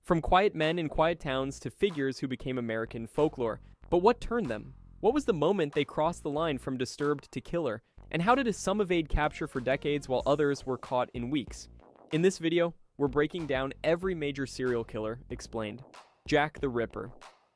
From quiet men in quiet towns to figures who became American folklore. But what turned them? What was the moment they crossed the line from disturbed to killer? And how did some evade capture for decades while others were caught in weeks? In this video, we're breaking down every major serial killer explained. Jack the Ripper.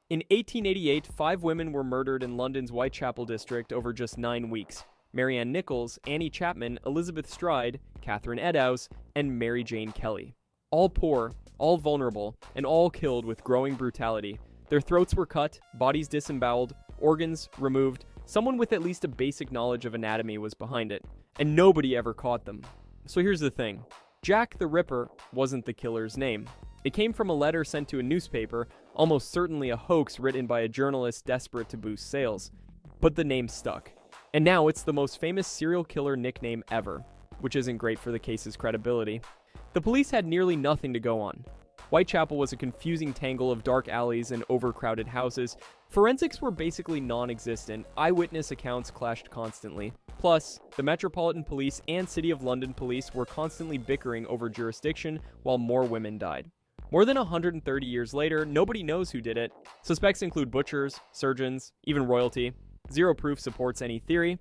In 1888, 5 women were murdered in London's Whitechapel district over just 9 weeks. Marianne Nichols, Annie Chapman, Elizabeth Stride, Catherine Eddowes, and Mary Jane Kelly. All poor, all vulnerable, and all killed with growing brutality. Their throats were cut, bodies disemboweled, organs removed. Someone with at least a basic knowledge of anatomy was behind it, and nobody ever caught them. So here's the thing. Jack the Ripper wasn't the killer's name. It came from a letter sent to a newspaper, almost certainly a hoax written by a journalist desperate to boost sales. But the name stuck. And now it's the most famous serial killer nickname ever, which isn't great for the case's credibility. The police had nearly nothing to go on. Whitechapel was a confusing tangle of dark alleys and overcrowded houses. Forensics were basically non-existent. Eyewitness accounts clashed constantly. Plus, the Metropolitan Police and City of London Police were constantly bickering over jurisdiction while more women died. More than 130 years later, nobody knows who did it. Suspects include butchers, surgeons, even royalty. Zero proof supports any theory.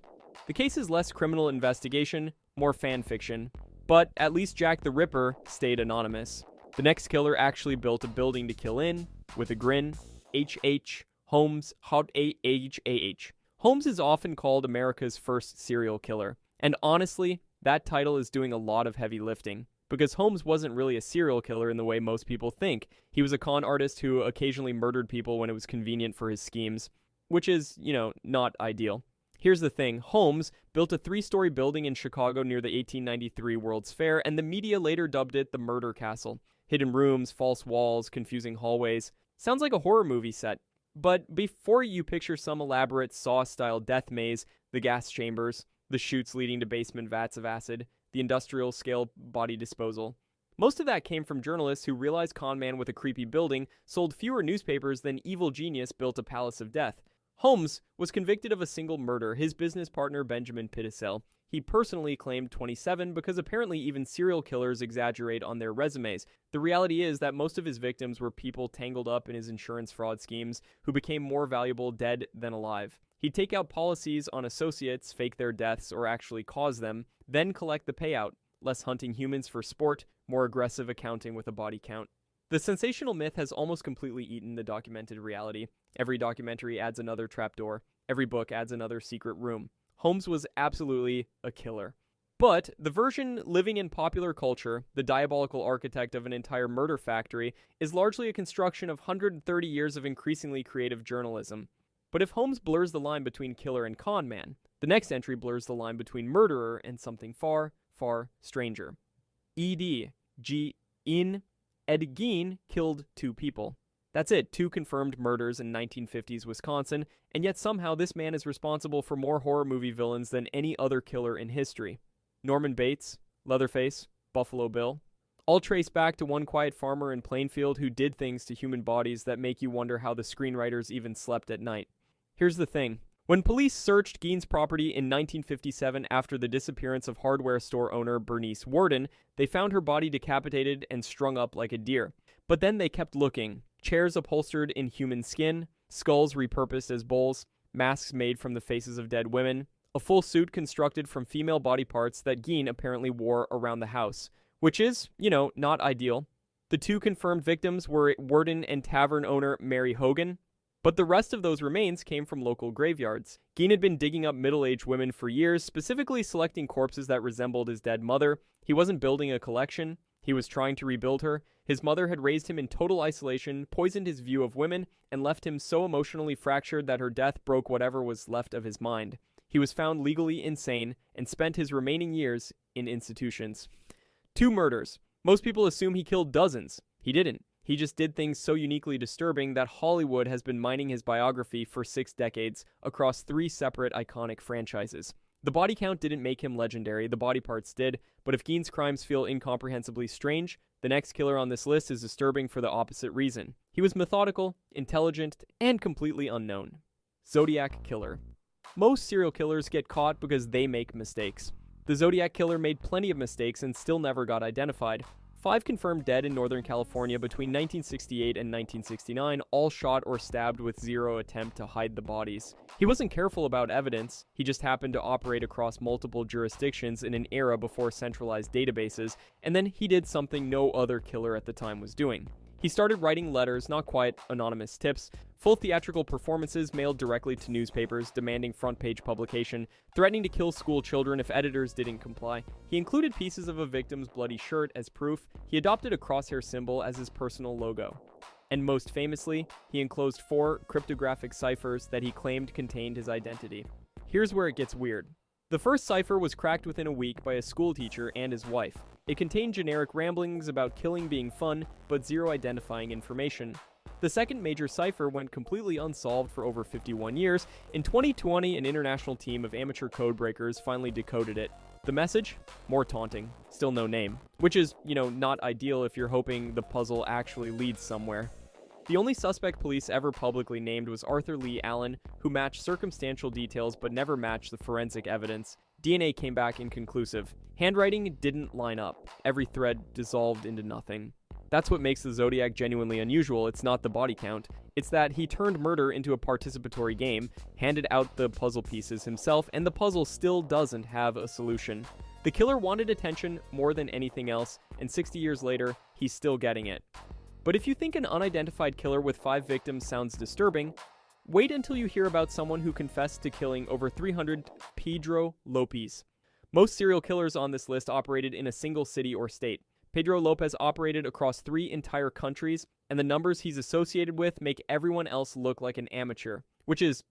The case is less criminal investigation, more fan fiction. But at least Jack the Ripper stayed anonymous. The next killer actually built a building to kill in, with a grin. H.H. Holmes, H.H. Holmes is often called America's first serial killer. And honestly, that title is doing a lot of heavy lifting. Because Holmes wasn't really a serial killer in the way most people think. He was a con artist who occasionally murdered people when it was convenient for his schemes. Which is, not ideal. Here's the thing. Holmes built a 3-story building in Chicago near the 1893 World's Fair, and the media later dubbed it the Murder Castle. Hidden rooms, false walls, confusing hallways. Sounds like a horror movie set. But before you picture some elaborate Saw-style death maze, the gas chambers, the chutes leading to basement vats of acid, the industrial-scale body disposal. Most of that came from journalists who realized con man with a creepy building sold fewer newspapers than evil genius built a palace of death. Holmes was convicted of a single murder, his business partner Benjamin Pitezel. He personally claimed 27 because apparently even serial killers exaggerate on their resumes. The reality is that most of his victims were people tangled up in his insurance fraud schemes who became more valuable dead than alive. He'd take out policies on associates, fake their deaths, or actually cause them, then collect the payout. Less hunting humans for sport, more aggressive accounting with a body count. The sensational myth has almost completely eaten the documented reality. Every documentary adds another trapdoor. Every book adds another secret room. Holmes was absolutely a killer. But the version living in popular culture, the diabolical architect of an entire murder factory, is largely a construction of 130 years of increasingly creative journalism. But if Holmes blurs the line between killer and con man, the next entry blurs the line between murderer and something far, far stranger. E.D. Ed Gein killed 2 people. That's it, 2 confirmed murders in 1950s Wisconsin, and yet somehow this man is responsible for more horror movie villains than any other killer in history. Norman Bates, Leatherface, Buffalo Bill, all trace back to one quiet farmer in Plainfield who did things to human bodies that make you wonder how the screenwriters even slept at night. Here's the thing. When police searched Gein's property in 1957 after the disappearance of hardware store owner Bernice Worden, they found her body decapitated and strung up like a deer. But then they kept looking. Chairs upholstered in human skin, skulls repurposed as bowls, masks made from the faces of dead women, a full suit constructed from female body parts that Gein apparently wore around the house, which is, not ideal. The 2 confirmed victims were Worden and tavern owner Mary Hogan, but the rest of those remains came from local graveyards. Gein had been digging up middle-aged women for years, specifically selecting corpses that resembled his dead mother. He wasn't building a collection. He was trying to rebuild her. His mother had raised him in total isolation, poisoned his view of women, and left him so emotionally fractured that her death broke whatever was left of his mind. He was found legally insane and spent his remaining years in institutions. 2 murders. Most people assume he killed dozens. He didn't. He just did things so uniquely disturbing that Hollywood has been mining his biography for 6 decades across 3 separate iconic franchises. The body count didn't make him legendary, the body parts did, but if Gein's crimes feel incomprehensibly strange, the next killer on this list is disturbing for the opposite reason. He was methodical, intelligent, and completely unknown. Zodiac Killer. Most serial killers get caught because they make mistakes. The Zodiac Killer made plenty of mistakes and still never got identified. 5 confirmed dead in Northern California between 1968 and 1969, all shot or stabbed with zero attempt to hide the bodies. He wasn't careful about evidence, he just happened to operate across multiple jurisdictions in an era before centralized databases, and then he did something no other killer at the time was doing. He started writing letters, not quite anonymous tips, full theatrical performances mailed directly to newspapers, demanding front-page publication, threatening to kill school children if editors didn't comply. He included pieces of a victim's bloody shirt as proof. He adopted a crosshair symbol as his personal logo. And most famously, he enclosed 4 cryptographic ciphers that he claimed contained his identity. Here's where it gets weird. The first cipher was cracked within a week by a schoolteacher and his wife. It contained generic ramblings about killing being fun, but zero identifying information. The second major cipher went completely unsolved for over 51 years. In 2020, an international team of amateur codebreakers finally decoded it. The message? More taunting. Still no name. Which is, not ideal if you're hoping the puzzle actually leads somewhere. The only suspect police ever publicly named was Arthur Lee Allen, who matched circumstantial details but never matched the forensic evidence. DNA came back inconclusive. Handwriting didn't line up. Every thread dissolved into nothing. That's what makes the Zodiac genuinely unusual. It's not the body count. It's that he turned murder into a participatory game, handed out the puzzle pieces himself, and the puzzle still doesn't have a solution. The killer wanted attention more than anything else, and 60 years later, he's still getting it. But if you think an unidentified killer with 5 victims sounds disturbing, wait until you hear about someone who confessed to killing over 300 Pedro Lopez. Most serial killers on this list operated in a single city or state. Pedro Lopez operated across 3 entire countries, and the numbers he's associated with make everyone else look like an amateur, which is,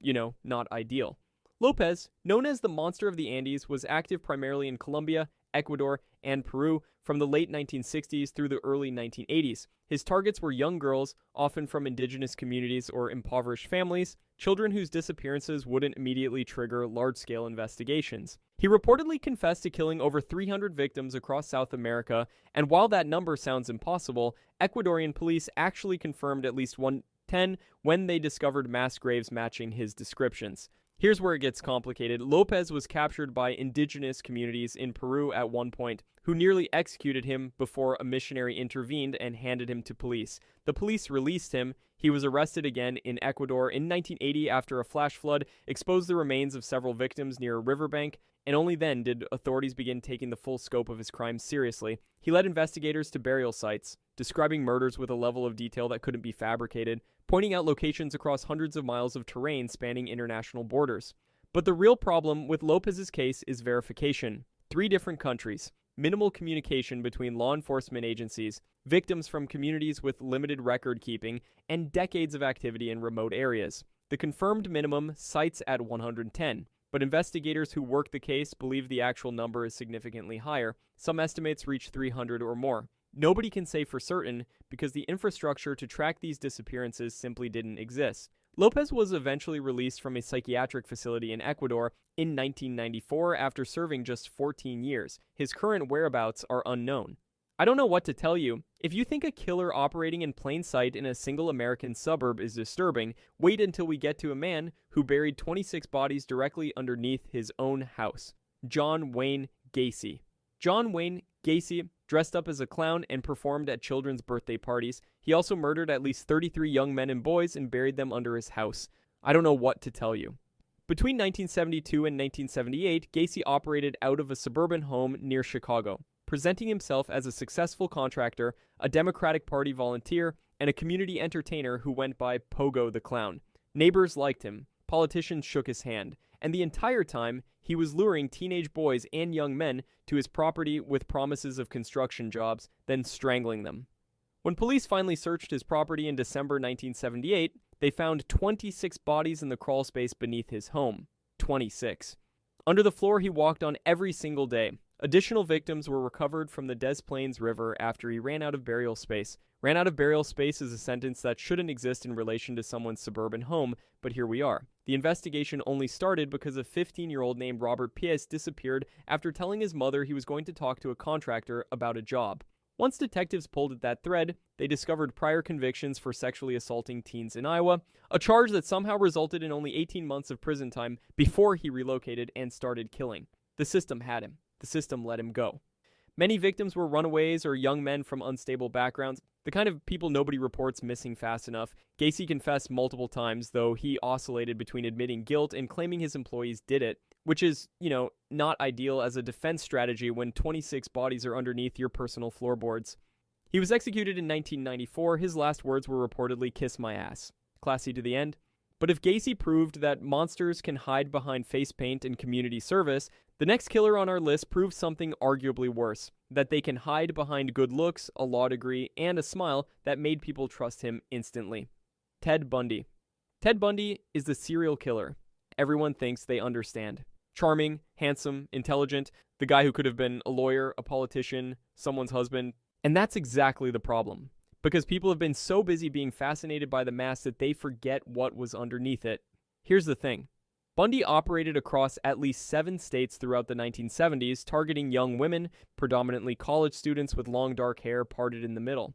not ideal. Lopez, known as the Monster of the Andes, was active primarily in Colombia, Ecuador, and Peru from the late 1960s through the early 1980s. His targets were young girls, often from indigenous communities or impoverished families, children whose disappearances wouldn't immediately trigger large-scale investigations. He reportedly confessed to killing over 300 victims across South America, and while that number sounds impossible, Ecuadorian police actually confirmed at least 110 when they discovered mass graves matching his descriptions. Here's where it gets complicated. Lopez was captured by indigenous communities in Peru at one point, who nearly executed him before a missionary intervened and handed him to police. The police released him. He was arrested again in Ecuador in 1980 after a flash flood exposed the remains of several victims near a riverbank, and only then did authorities begin taking the full scope of his crimes seriously. He led investigators to burial sites, describing murders with a level of detail that couldn't be fabricated, pointing out locations across hundreds of miles of terrain spanning international borders. But the real problem with Lopez's case is verification. 3 different countries, minimal communication between law enforcement agencies, victims from communities with limited record keeping, and decades of activity in remote areas. The confirmed minimum cites at 110, but investigators who work the case believe the actual number is significantly higher. Some estimates reach 300 or more. Nobody can say for certain because the infrastructure to track these disappearances simply didn't exist. Lopez was eventually released from a psychiatric facility in Ecuador in 1994 after serving just 14 years. His current whereabouts are unknown. I don't know what to tell you. If you think a killer operating in plain sight in a single American suburb is disturbing, wait until we get to a man who buried 26 bodies directly underneath his own house. John Wayne Gacy. John Wayne Gacy dressed up as a clown and performed at children's birthday parties. He also murdered at least 33 young men and boys and buried them under his house. I don't know what to tell you. Between 1972 and 1978, Gacy operated out of a suburban home near Chicago, presenting himself as a successful contractor, a Democratic Party volunteer, and a community entertainer who went by Pogo the Clown. Neighbors liked him, politicians shook his hand, and the entire time, he was luring teenage boys and young men to his property with promises of construction jobs, then strangling them. When police finally searched his property in December 1978, they found 26 bodies in the crawl space beneath his home. 26. Under the floor he walked on every single day. Additional victims were recovered from the Des Plaines River after he ran out of burial space. Ran out of burial space is a sentence that shouldn't exist in relation to someone's suburban home, but here we are. The investigation only started because a 15-year-old named Robert Pies disappeared after telling his mother he was going to talk to a contractor about a job. Once detectives pulled at that thread, they discovered prior convictions for sexually assaulting teens in Iowa, a charge that somehow resulted in only 18 months of prison time before he relocated and started killing. The system had him. The system let him go. Many victims were runaways or young men from unstable backgrounds, the kind of people nobody reports missing fast enough. Gacy confessed multiple times, though he oscillated between admitting guilt and claiming his employees did it, which is, not ideal as a defense strategy when 26 bodies are underneath your personal floorboards. He was executed in 1994. His last words were reportedly, "Kiss my ass." Classy to the end. But if Gacy proved that monsters can hide behind face paint and community service, the next killer on our list proves something arguably worse, that they can hide behind good looks, a law degree, and a smile that made people trust him instantly. Ted Bundy. Ted Bundy is the serial killer everyone thinks they understand. Charming, handsome, intelligent, the guy who could have been a lawyer, a politician, someone's husband. And that's exactly the problem. Because people have been so busy being fascinated by the mask that they forget what was underneath it. Here's the thing. Bundy operated across at least 7 states throughout the 1970s, targeting young women, predominantly college students with long dark hair parted in the middle.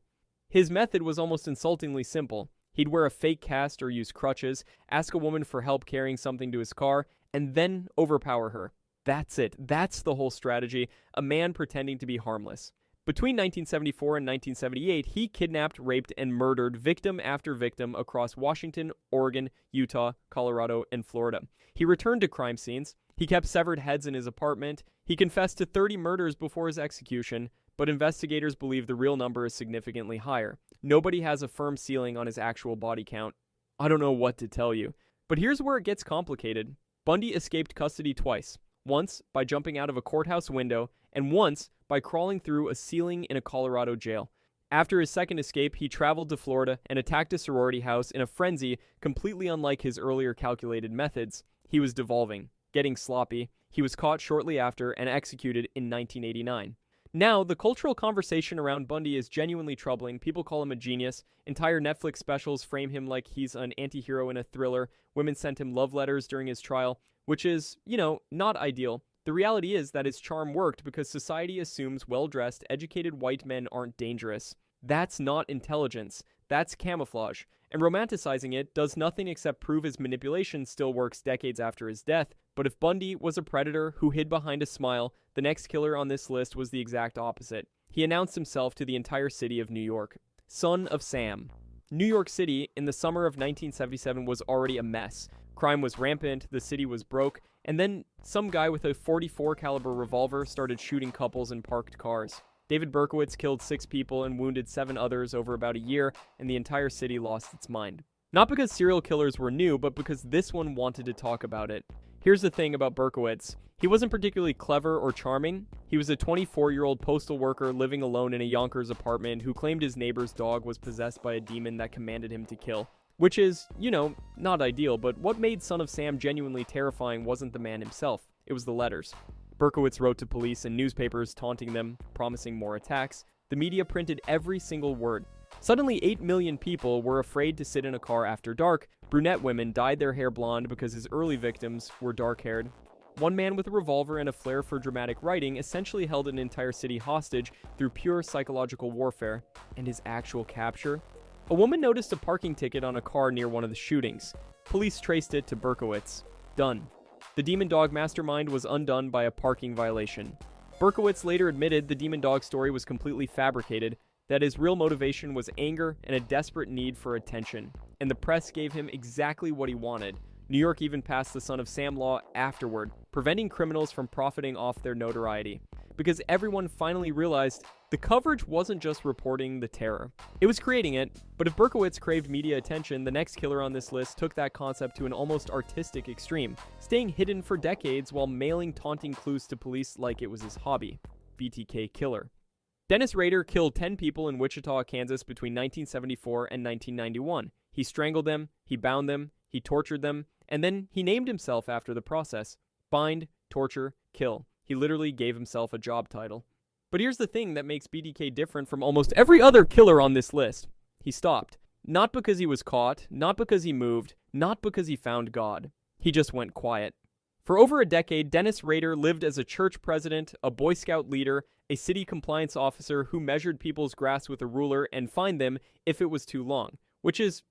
His method was almost insultingly simple. He'd wear a fake cast or use crutches, ask a woman for help carrying something to his car, and then overpower her. That's it. That's the whole strategy. A man pretending to be harmless. Between 1974 and 1978, he kidnapped, raped, and murdered victim after victim across Washington, Oregon, Utah, Colorado, and Florida. He returned to crime scenes. He kept severed heads in his apartment. He confessed to 30 murders before his execution, but investigators believe the real number is significantly higher. Nobody has a firm ceiling on his actual body count. I don't know what to tell you. But here's where it gets complicated. Bundy escaped custody twice. Once by jumping out of a courthouse window, and once by crawling through a ceiling in a Colorado jail. After his second escape, he traveled to Florida and attacked a sorority house in a frenzy completely unlike his earlier calculated methods. He was devolving, getting sloppy. He was caught shortly after and executed in 1989. Now, the cultural conversation around Bundy is genuinely troubling. People call him a genius. Entire Netflix specials frame him like he's an anti-hero in a thriller. Women sent him love letters during his trial, which is, not ideal. The reality is that his charm worked because society assumes well-dressed, educated white men aren't dangerous. That's not intelligence. That's camouflage. And romanticizing it does nothing except prove his manipulation still works decades after his death. But if Bundy was a predator who hid behind a smile, the next killer on this list was the exact opposite. He announced himself to the entire city of New York. Son of Sam. New York City in the summer of 1977 was already a mess. Crime was rampant, the city was broke, and then some guy with a .44 caliber revolver started shooting couples in parked cars. David Berkowitz killed 6 people and wounded 7 others over about a year, and the entire city lost its mind. Not because serial killers were new, but because this one wanted to talk about it. Here's the thing about Berkowitz. He wasn't particularly clever or charming. He was a 24-year-old postal worker living alone in a Yonkers apartment who claimed his neighbor's dog was possessed by a demon that commanded him to kill. Which is, not ideal, but what made Son of Sam genuinely terrifying wasn't the man himself. It was the letters. Berkowitz wrote to police and newspapers taunting them, promising more attacks. The media printed every single word. Suddenly, 8 million people were afraid to sit in a car after dark. Brunette women dyed their hair blonde because his early victims were dark-haired. One man with a revolver and a flair for dramatic writing essentially held an entire city hostage through pure psychological warfare. And his actual capture? A woman noticed a parking ticket on a car near one of the shootings. Police traced it to Berkowitz. Done. The Demon Dog mastermind was undone by a parking violation. Berkowitz later admitted the Demon Dog story was completely fabricated, that his real motivation was anger and a desperate need for attention. And the press gave him exactly what he wanted. New York even passed the Son of Sam law afterward, preventing criminals from profiting off their notoriety. Because everyone finally realized the coverage wasn't just reporting the terror. It was creating it, but if Berkowitz craved media attention, the next killer on this list took that concept to an almost artistic extreme, staying hidden for decades while mailing taunting clues to police like it was his hobby. BTK Killer. Dennis Rader killed 10 people in Wichita, Kansas between 1974 and 1991. He strangled them, he bound them, he tortured them, and then he named himself after the process. Bind, torture, kill. He literally gave himself a job title. But here's the thing that makes BTK different from almost every other killer on this list. He stopped. Not because he was caught, not because he moved, not because he found God. He just went quiet. For over a decade, Dennis Rader lived as a church president, a Boy Scout leader, a city compliance officer who measured people's grass with a ruler and fined them if it was too long. Which is,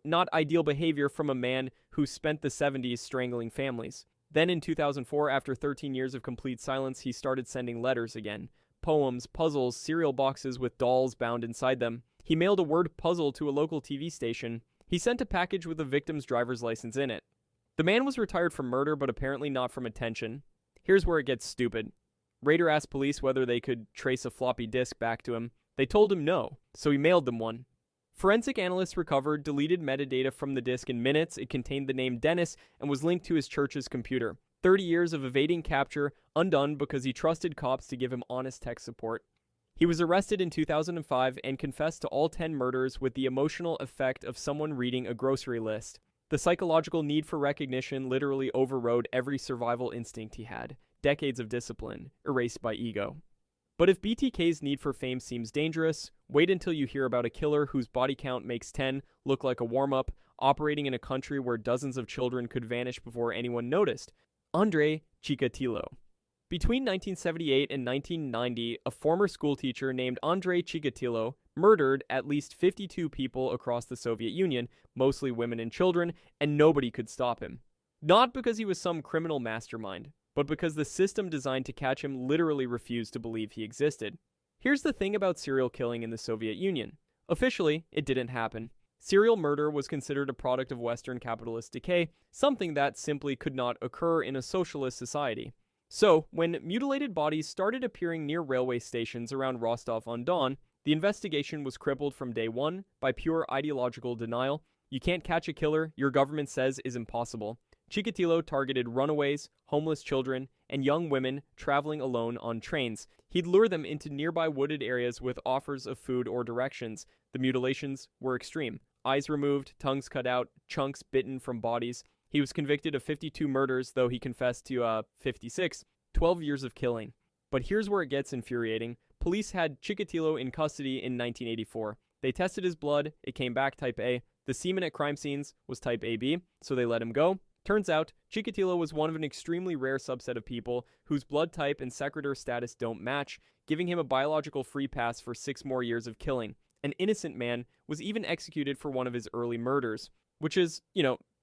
not ideal behavior from a man who spent the 70s strangling families. Then in 2004, after 13 years of complete silence, he started sending letters again. poems, puzzles, cereal boxes with dolls bound inside them. He mailed a word puzzle to a local TV station. He sent a package with the victim's driver's license in it. The man was retired from murder, but apparently not from attention. Here's where it gets stupid. Rader asked police whether they could trace a floppy disk back to him. They told him no, so he mailed them one. Forensic analysts recovered deleted metadata from the disk in minutes. It contained the name Dennis and was linked to his church's computer. 30 years of evading capture, undone because he trusted cops to give him honest tech support. He was arrested in 2005 and confessed to all 10 murders with the emotional effect of someone reading a grocery list. The psychological need for recognition literally overrode every survival instinct he had. Decades of discipline, erased by ego. But if BTK's need for fame seems dangerous, wait until you hear about a killer whose body count makes 10 look like a warm-up, operating in a country where dozens of children could vanish before anyone noticed. Andrei Chikatilo. Between 1978 and 1990, a former schoolteacher named Andrei Chikatilo murdered at least 52 people across the Soviet Union, mostly women and children, and nobody could stop him. Not because he was some criminal mastermind, but because the system designed to catch him literally refused to believe he existed. Here's the thing about serial killing in the Soviet Union. Officially, it didn't happen. Serial murder was considered a product of Western capitalist decay, something that simply could not occur in a socialist society. So, when mutilated bodies started appearing near railway stations around Rostov-on-Don, the investigation was crippled from day one by pure ideological denial. You can't catch a killer your government says is impossible. Chikatilo targeted runaways, homeless children, and young women traveling alone on trains. He'd lure them into nearby wooded areas with offers of food or directions. The mutilations were extreme. Eyes removed, tongues cut out, chunks bitten from bodies. He was convicted of 52 murders, though he confessed to 56, 12 years of killing. But here's where it gets infuriating. Police had Chikatilo in custody in 1984. They tested his blood, it came back type A. The semen at crime scenes was type AB, so they let him go. Turns out, Chikatilo was one of an extremely rare subset of people whose blood type and secretor status don't match, giving him a biological free pass for 6 more years of killing. An innocent man was even executed for one of his early murders, which is,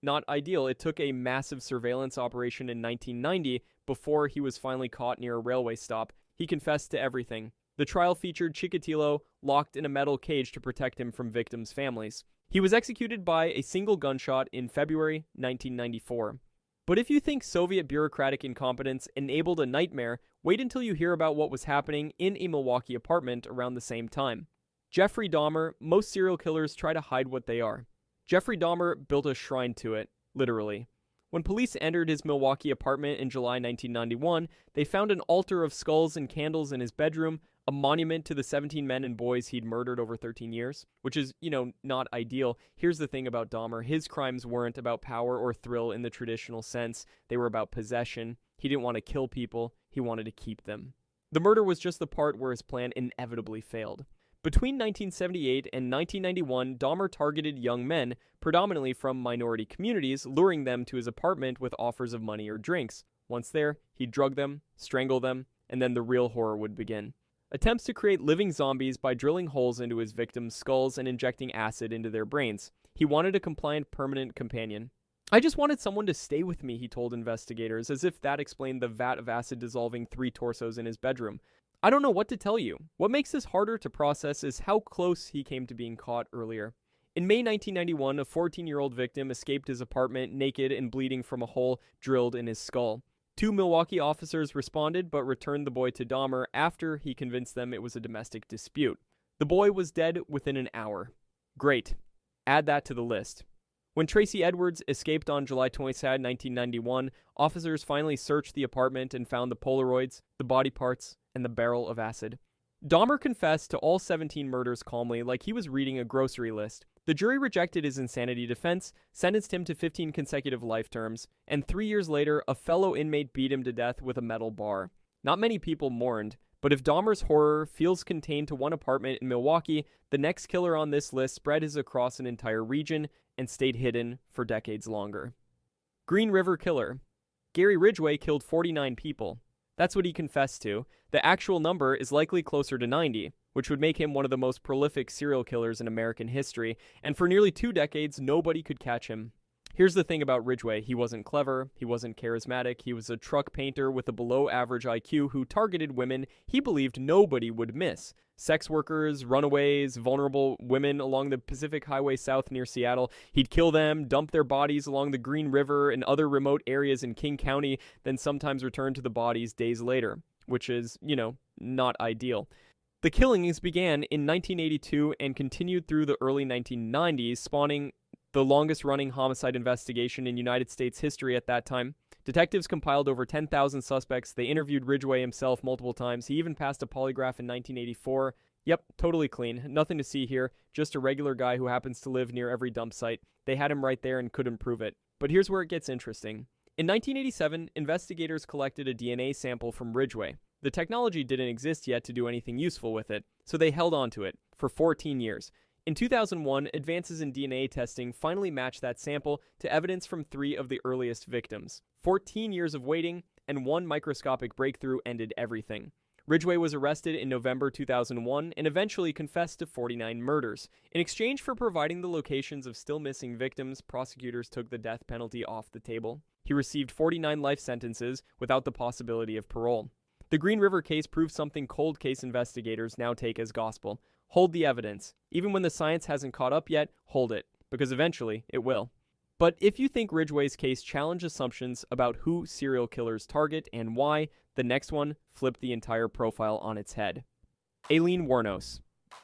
not ideal. It took a massive surveillance operation in 1990 before he was finally caught near a railway stop. He confessed to everything. The trial featured Chikatilo locked in a metal cage to protect him from victims' families. He was executed by a single gunshot in February 1994. But if you think Soviet bureaucratic incompetence enabled a nightmare, wait until you hear about what was happening in a Milwaukee apartment around the same time. Jeffrey Dahmer. Most serial killers try to hide what they are. Jeffrey Dahmer built a shrine to it, literally. When police entered his Milwaukee apartment in July 1991, they found an altar of skulls and candles in his bedroom, a monument to the 17 men and boys he'd murdered over 13 years, which is, not ideal. Here's the thing about Dahmer. His crimes weren't about power or thrill in the traditional sense. They were about possession. He didn't want to kill people. He wanted to keep them. The murder was just the part where his plan inevitably failed. Between 1978 and 1991, Dahmer targeted young men, predominantly from minority communities, luring them to his apartment with offers of money or drinks. Once there, he'd drug them, strangle them, and then the real horror would begin. Attempts to create living zombies by drilling holes into his victims' skulls and injecting acid into their brains. He wanted a compliant, permanent companion. "I just wanted someone to stay with me," he told investigators, as if that explained the vat of acid dissolving 3 torsos in his bedroom. I don't know what to tell you. What makes this harder to process is how close he came to being caught earlier. In May 1991, a 14-year-old victim escaped his apartment naked and bleeding from a hole drilled in his skull. 2 Milwaukee officers responded but returned the boy to Dahmer after he convinced them it was a domestic dispute. The boy was dead within an hour. Great. Add that to the list. When Tracy Edwards escaped on July 22, 1991, officers finally searched the apartment and found the Polaroids, the body parts, and the barrel of acid. Dahmer confessed to all 17 murders calmly, like he was reading a grocery list. The jury rejected his insanity defense, sentenced him to 15 consecutive life terms, and 3 years later, a fellow inmate beat him to death with a metal bar. Not many people mourned, but if Dahmer's horror feels contained to one apartment in Milwaukee, the next killer on this list spread his across an entire region and stayed hidden for decades longer. Green River Killer. Gary Ridgway killed 49 people. That's what he confessed to. The actual number is likely closer to 90, which would make him one of the most prolific serial killers in American history, and for nearly 2 decades, nobody could catch him. Here's the thing about Ridgway. He wasn't clever, he wasn't charismatic, he was a truck painter with a below-average IQ who targeted women he believed nobody would miss. Sex workers, runaways, vulnerable women along the Pacific Highway south near Seattle. He'd kill them, dump their bodies along the Green River and other remote areas in King County, then sometimes return to the bodies days later, which is, not ideal. The killings began in 1982 and continued through the early 1990s, spawning the longest-running homicide investigation in United States history at that time. Detectives compiled over 10,000 suspects. They interviewed Ridgway himself multiple times. He even passed a polygraph in 1984. Yep, totally clean. Nothing to see here. Just a regular guy who happens to live near every dump site. They had him right there and couldn't prove it. But here's where it gets interesting. In 1987, investigators collected a DNA sample from Ridgway. The technology didn't exist yet to do anything useful with it, so they held on to it for 14 years. In 2001, advances in DNA testing finally matched that sample to evidence from 3 of the earliest victims. 14 years of waiting, and one microscopic breakthrough ended everything. Ridgway was arrested in November 2001 and eventually confessed to 49 murders. In exchange for providing the locations of still missing victims, prosecutors took the death penalty off the table. He received 49 life sentences without the possibility of parole. The Green River case proved something cold case investigators now take as gospel. Hold the evidence. Even when the science hasn't caught up yet, hold it, because eventually it will. But if you think Ridgway's case challenged assumptions about who serial killers target and why, the next one flipped the entire profile on its head. Aileen Wuornos.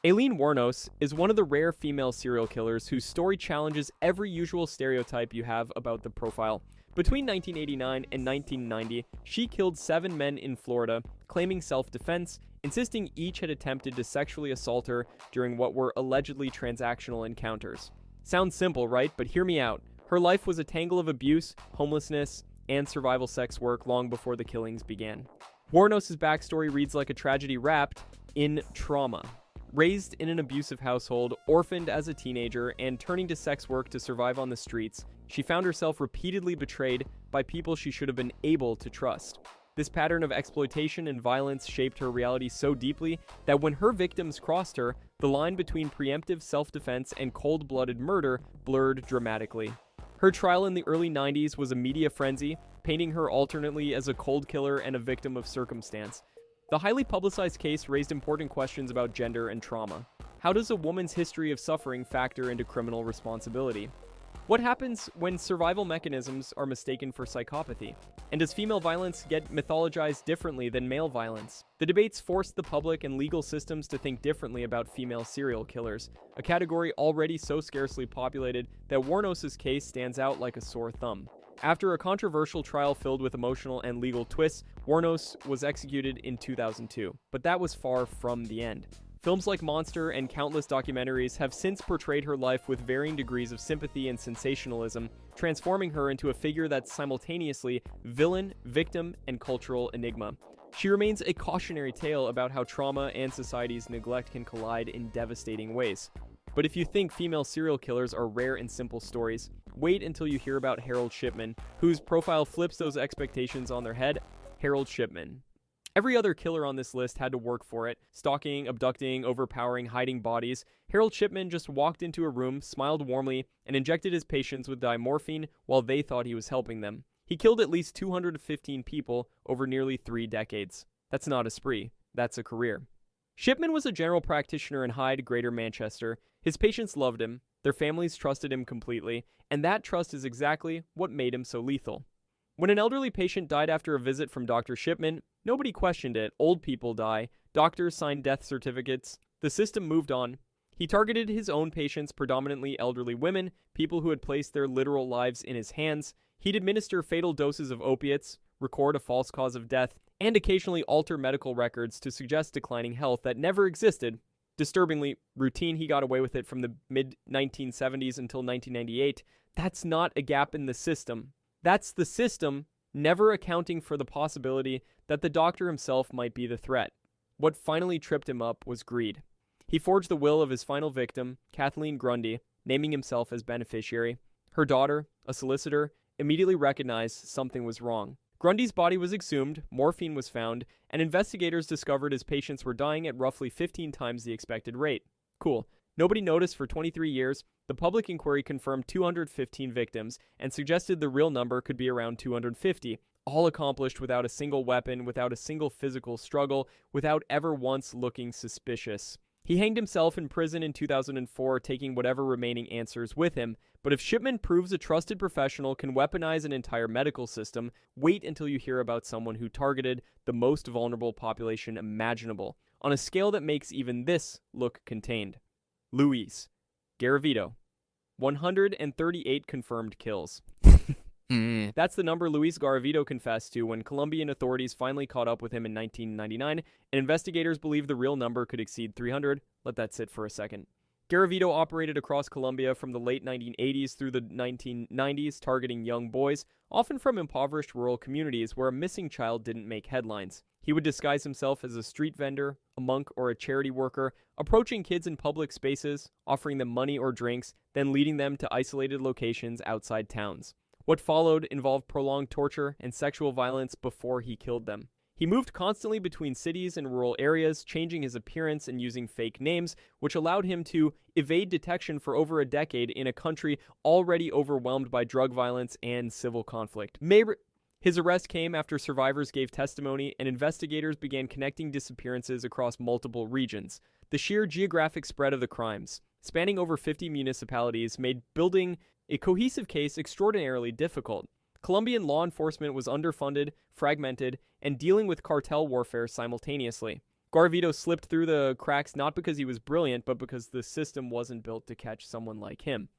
Aileen Wuornos is one of the rare female serial killers whose story challenges every usual stereotype you have about the profile. Between 1989 and 1990, she killed 7 men in Florida, claiming self-defense, insisting each had attempted to sexually assault her during what were allegedly transactional encounters. Sounds simple, right? But hear me out. Her life was a tangle of abuse, homelessness, and survival sex work long before the killings began. Wuornos' backstory reads like a tragedy wrapped in trauma. Raised in an abusive household, orphaned as a teenager, and turning to sex work to survive on the streets, she found herself repeatedly betrayed by people she should have been able to trust. This pattern of exploitation and violence shaped her reality so deeply that when her victims crossed her, the line between preemptive self-defense and cold-blooded murder blurred dramatically. Her trial in the early 90s was a media frenzy, painting her alternately as a cold killer and a victim of circumstance. The highly publicized case raised important questions about gender and trauma. How does a woman's history of suffering factor into criminal responsibility? What happens when survival mechanisms are mistaken for psychopathy? And does female violence get mythologized differently than male violence? The debates forced the public and legal systems to think differently about female serial killers, a category already so scarcely populated that Wuornos' case stands out like a sore thumb. After a controversial trial filled with emotional and legal twists, Wuornos was executed in 2002, but that was far from the end. Films like Monster and countless documentaries have since portrayed her life with varying degrees of sympathy and sensationalism, transforming her into a figure that's simultaneously villain, victim, and cultural enigma. She remains a cautionary tale about how trauma and society's neglect can collide in devastating ways. But if you think female serial killers are rare and simple stories, wait until you hear about Harold Shipman, whose profile flips those expectations on their head. Harold Shipman. Every other killer on this list had to work for it, stalking, abducting, overpowering, hiding bodies. Harold Shipman just walked into a room, smiled warmly, and injected his patients with diamorphine while they thought he was helping them. He killed at least 215 people over nearly 3 decades. That's not a spree, that's a career. Shipman was a general practitioner in Hyde, Greater Manchester. His patients loved him, their families trusted him completely, and that trust is exactly what made him so lethal. When an elderly patient died after a visit from Dr. Shipman, nobody questioned it. Old people die. Doctors signed death certificates. The system moved on. He targeted his own patients, predominantly elderly women, people who had placed their literal lives in his hands. He'd administer fatal doses of opiates, record a false cause of death, and occasionally alter medical records to suggest declining health that never existed. Disturbingly routine, he got away with it from the mid-1970s until 1998. That's not a gap in the system. That's the system never accounting for the possibility that the doctor himself might be the threat. What finally tripped him up was greed. He forged the will of his final victim, Kathleen Grundy, naming himself as beneficiary. Her daughter, a solicitor, immediately recognized something was wrong. Grundy's body was exhumed, morphine was found, and investigators discovered his patients were dying at roughly 15 times the expected rate. Cool. Nobody noticed for 23 years. The public inquiry confirmed 215 victims and suggested the real number could be around 250, all accomplished without a single weapon, without a single physical struggle, without ever once looking suspicious. He hanged himself in prison in 2004, taking whatever remaining answers with him. But if Shipman proves a trusted professional can weaponize an entire medical system, wait until you hear about someone who targeted the most vulnerable population imaginable, on a scale that makes even this look contained. Luis Garavito, 138 confirmed kills. That's the number Luis Garavito confessed to when Colombian authorities finally caught up with him in 1999, and investigators believe the real number could exceed 300. Let that sit for a second. Garavito operated across Colombia from the late 1980s through the 1990s, targeting young boys, often from impoverished rural communities where a missing child didn't make headlines. He would disguise himself as a street vendor, a monk, or a charity worker, approaching kids in public spaces, offering them money or drinks, then leading them to isolated locations outside towns. What followed involved prolonged torture and sexual violence before he killed them. He moved constantly between cities and rural areas, changing his appearance and using fake names, which allowed him to evade detection for over a decade in a country already overwhelmed by drug violence and civil conflict. His arrest came after survivors gave testimony and investigators began connecting disappearances across multiple regions. The sheer geographic spread of the crimes, spanning over 50 municipalities, made building a cohesive case extraordinarily difficult. Colombian law enforcement was underfunded, fragmented, and dealing with cartel warfare simultaneously. Garavito slipped through the cracks not because he was brilliant, but because the system wasn't built to catch someone like him.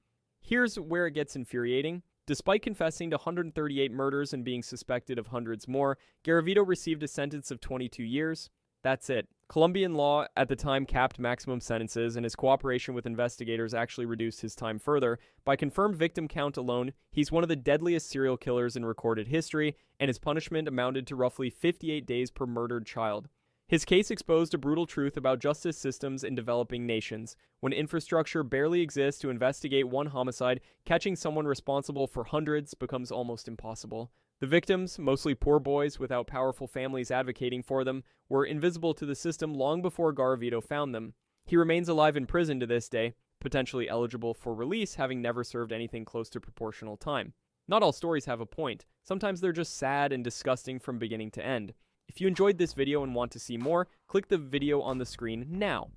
Here's where it gets infuriating. Despite confessing to 138 murders and being suspected of hundreds more, Garavito received a sentence of 22 years. That's it. Colombian law at the time capped maximum sentences, and his cooperation with investigators actually reduced his time further. By confirmed victim count alone, he's one of the deadliest serial killers in recorded history, and his punishment amounted to roughly 58 days per murdered child. His case exposed a brutal truth about justice systems in developing nations. When infrastructure barely exists to investigate one homicide, catching someone responsible for hundreds becomes almost impossible. The victims, mostly poor boys without powerful families advocating for them, were invisible to the system long before Garavito found them. He remains alive in prison to this day, potentially eligible for release, having never served anything close to proportional time. Not all stories have a point. Sometimes they're just sad and disgusting from beginning to end. If you enjoyed this video and want to see more, click the video on the screen now.